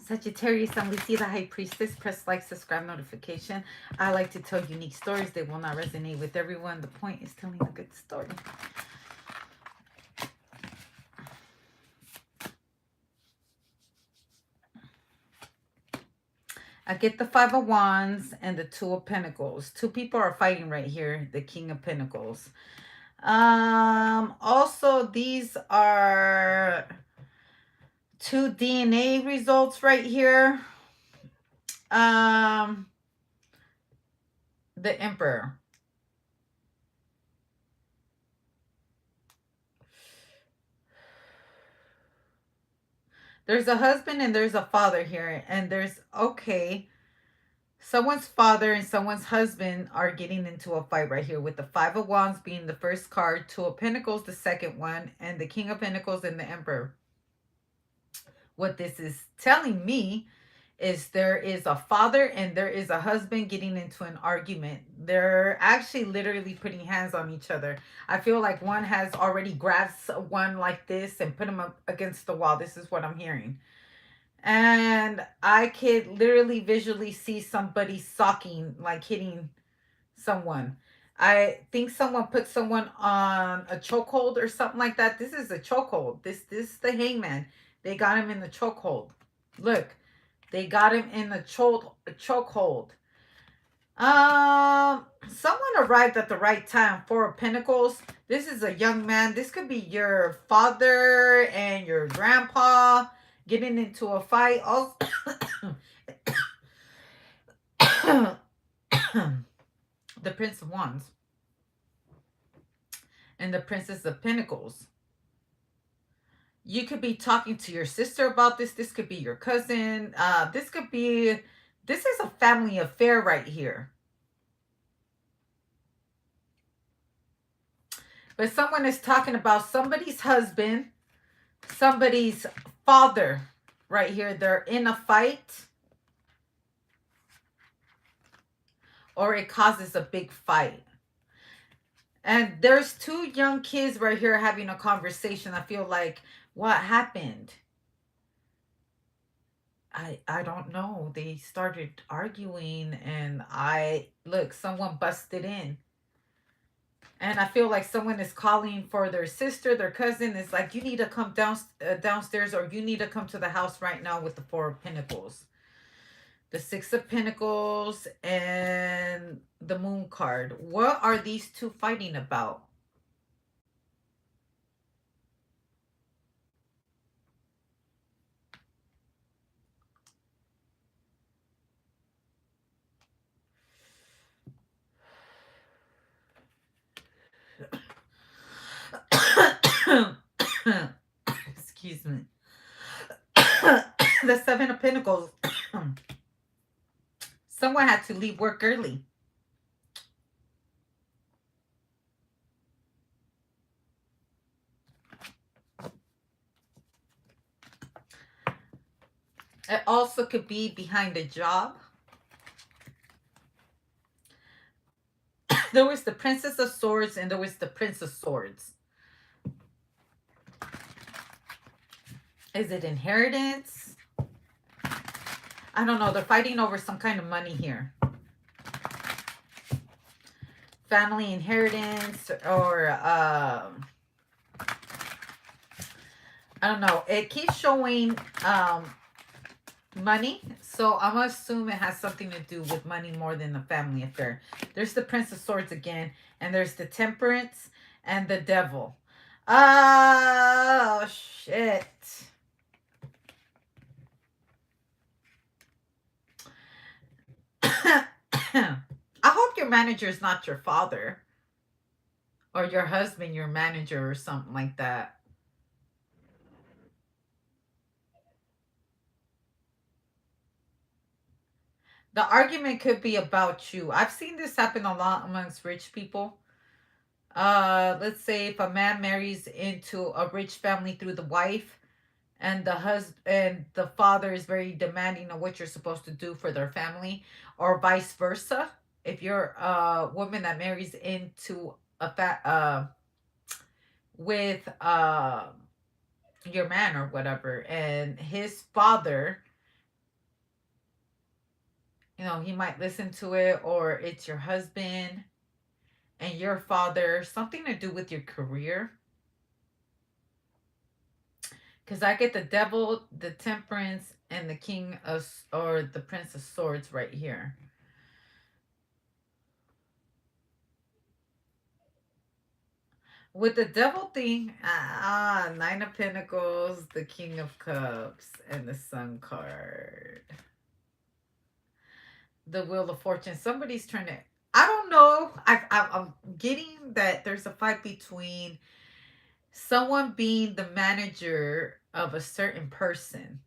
Sagittarius, I'm Lucy, the High Priestess. Press like, subscribe, notification. I like to tell unique stories. They will not resonate with everyone. The point is telling a good story. I get the Five of Wands and the Two of Pentacles. Two people are fighting right here. The King of Pentacles. Also, these are two DNA results right here. The Emperor. There's a husband and there's a father here. And there's, okay, someone's father and someone's husband are getting into a fight right here with the Five of Wands being the first card, Two of Pentacles the second one, and the King of Pentacles and the Emperor. What this is telling me is there is a father and there is a husband getting into an argument. They're actually literally putting hands on each other. I feel like one has already grabbed one like this and put him up against the wall. This is what I'm hearing. And I could literally visually see somebody socking, like hitting someone. I think someone put someone on a chokehold or something like that. This is a chokehold. This is the hangman. They got him in the chokehold. Look, they got him in the chokehold. Someone arrived at the right time. Four of Pentacles. This is a young man. This could be your father and your grandpa getting into a fight. Also, the Prince of Wands and the Princess of Pentacles. You could be talking to your sister about this. This could be your cousin. This is a family affair right here. But someone is talking about somebody's husband, somebody's father right here. They're in a fight. Or it causes a big fight. And there's two young kids right here having a conversation. I feel like, what happened? I don't know. They started arguing and someone busted in. And I feel like someone is calling for their sister, their cousin. It's like, you need to come downstairs, or you need to come to the house right now with the Four of Pentacles. The Six of Pentacles and the Moon card. What are these two fighting about? Excuse me. The Seven of Pentacles. Someone had to leave work early. It also could be behind a job. There was the Princess of Swords and there was the Prince of Swords. Is it inheritance? I don't know. They're fighting over some kind of money here. Family inheritance or I don't know. It keeps showing money, so I'm gonna assume it has something to do with money more than a family affair. There's the Prince of Swords again, and there's the Temperance and the Devil. Oh shit. I hope your manager is not your father or your husband, your manager, or something like that. The argument could be about you. I've seen this happen a lot amongst rich people. Let's say if a man marries into a rich family through the wife, and the husband and the father is very demanding of what you're supposed to do for their family, or vice versa. If you're a woman that marries into with your man or whatever, and his father He might listen to it, or it's your husband and your father, something to do with your career. Because I get the devil, the temperance, and the king of, or the prince of swords right here. With the devil thing, nine of pentacles, the king of cups, and the sun card. The wheel of fortune. Somebody's trying to, I don't know. I'm getting that there's a fight between someone being the manager of a certain person.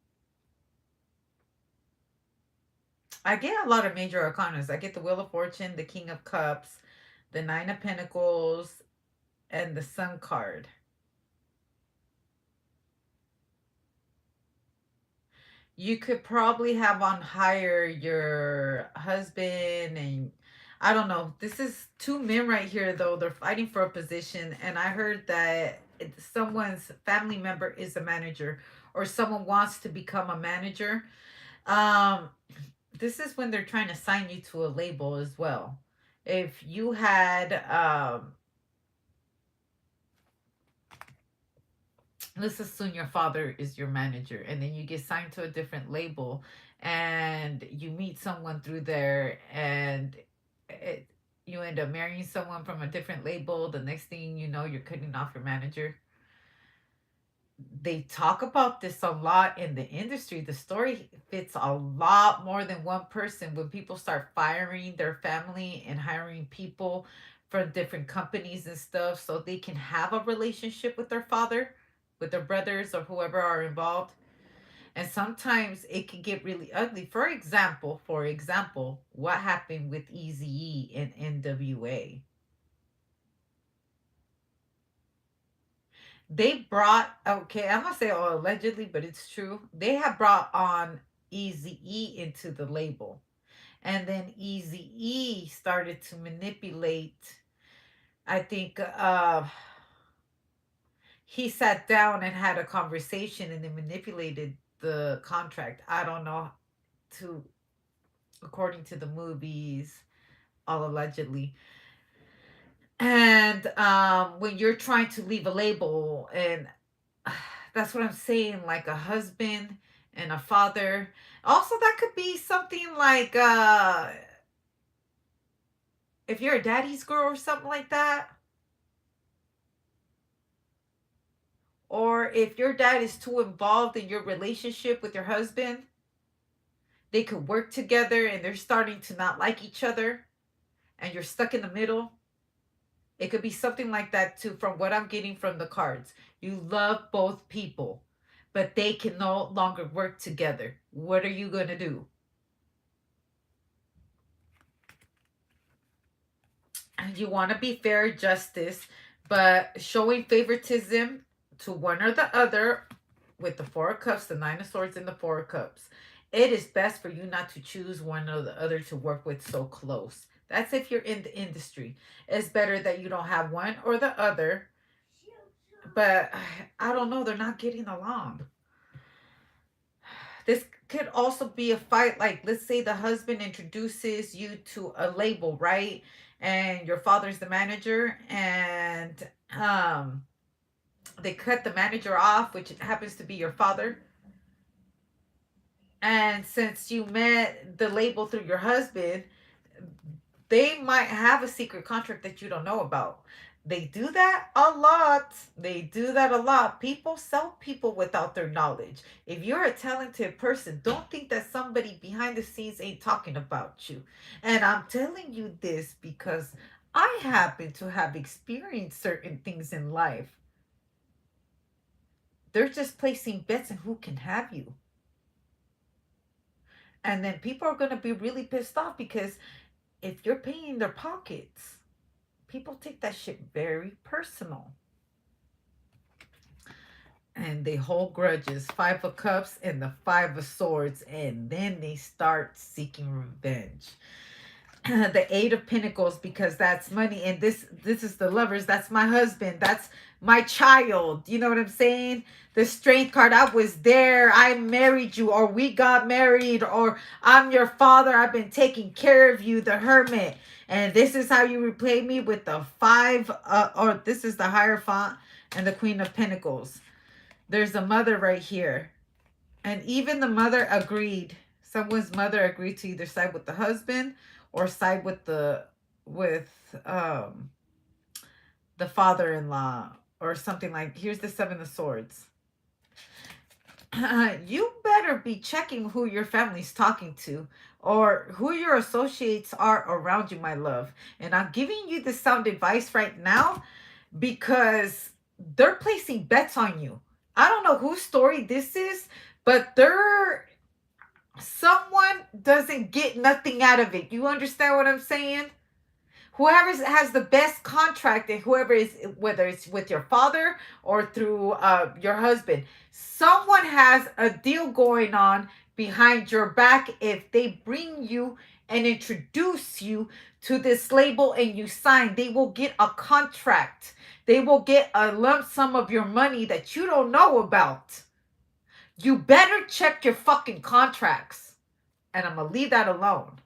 I get a lot of major arcanas. I get the wheel of fortune, the king of cups, the nine of pentacles, and the sun card. You could probably have on hire your husband, and I don't know. This is two men right here though. They're fighting for a position, and I heard that someone's family member is a manager, or someone wants to become a manager. Um this is when they're trying to sign you to a label as well. If you had let's assume your father is your manager, and then you get signed to a different label, and you meet someone through there, and it, you end up marrying someone from a different label. The next thing you know, you're cutting off your manager. They talk about this a lot in the industry. The story fits a lot more than one person. When people start firing their family and hiring people from different companies and stuff so they can have a relationship with their father, with their brothers or whoever are involved. And sometimes it can get really ugly. For example, what happened with Eazy-E and NWA? They brought, okay, I'm gonna say, oh, allegedly, but it's true. They have brought on Easy E into the label, and then Easy E started to manipulate. I think he sat down and had a conversation, and then manipulated the contract. I don't know, to according to the movies, all allegedly. And when you're trying to leave a label, and that's what I'm saying, like a husband and a father. Also, that could be something like if you're a daddy's girl or something like that, or if your dad is too involved in your relationship with your husband, they could work together and they're starting to not like each other, and you're stuck in the middle. It could be something like that too, from what I'm getting from the cards. You love both people, but they can no longer work together. What are you going to do? You want to be fair, justice, but showing favoritism to one or the other with the Four of Cups, the Nine of Swords, and the Four of Cups. It is best for you not to choose one or the other to work with so close. That's if you're in the industry. It's better that you don't have one or the other, but I don't know, they're not getting along. This could also be a fight. Like, let's say the husband introduces you to a label, right? And your father's the manager, and um, they cut the manager off, which happens to be your father. And since you met the label through your husband, they might have a secret contract that you don't know about. They do that a lot. They do that a lot. People sell people without their knowledge. If you're a talented person, don't think that somebody behind the scenes ain't talking about you. And I'm telling you this because I happen to have experienced certain things in life. They're just placing bets on who can have you. And then people are going to be really pissed off because if you're paying their pockets, people take that shit very personal. And they hold grudges. Five of Cups and the Five of Swords. And then they start seeking revenge. The Eight of Pentacles, because that's money. And this is the Lovers. That's my husband. That's my child. You know what I'm saying? The strength card, I was there, I married you, or we got married, or I'm your father, I've been taking care of you, the hermit. And this is how you repay me with the five, or this is the Hierophant and the Queen of Pentacles. There's a mother right here. And even the mother agreed. Someone's mother agreed to either side with the husband or side with with um the father-in-law or something. Like, here's the Seven of Swords. You better be checking who your family's talking to or who your associates are around you, my love. And I'm giving you this sound advice right now because they're placing bets on you. I don't know whose story this is, but someone doesn't get nothing out of it. You understand what I'm saying? Whoever has the best contract, and whoever is, whether it's with your father or through your husband, someone has a deal going on behind your back. If they bring you and introduce you to this label and you sign, they will get a contract. They will get a lump sum of your money that you don't know about. You better check your fucking contracts. And I'm going to leave that alone.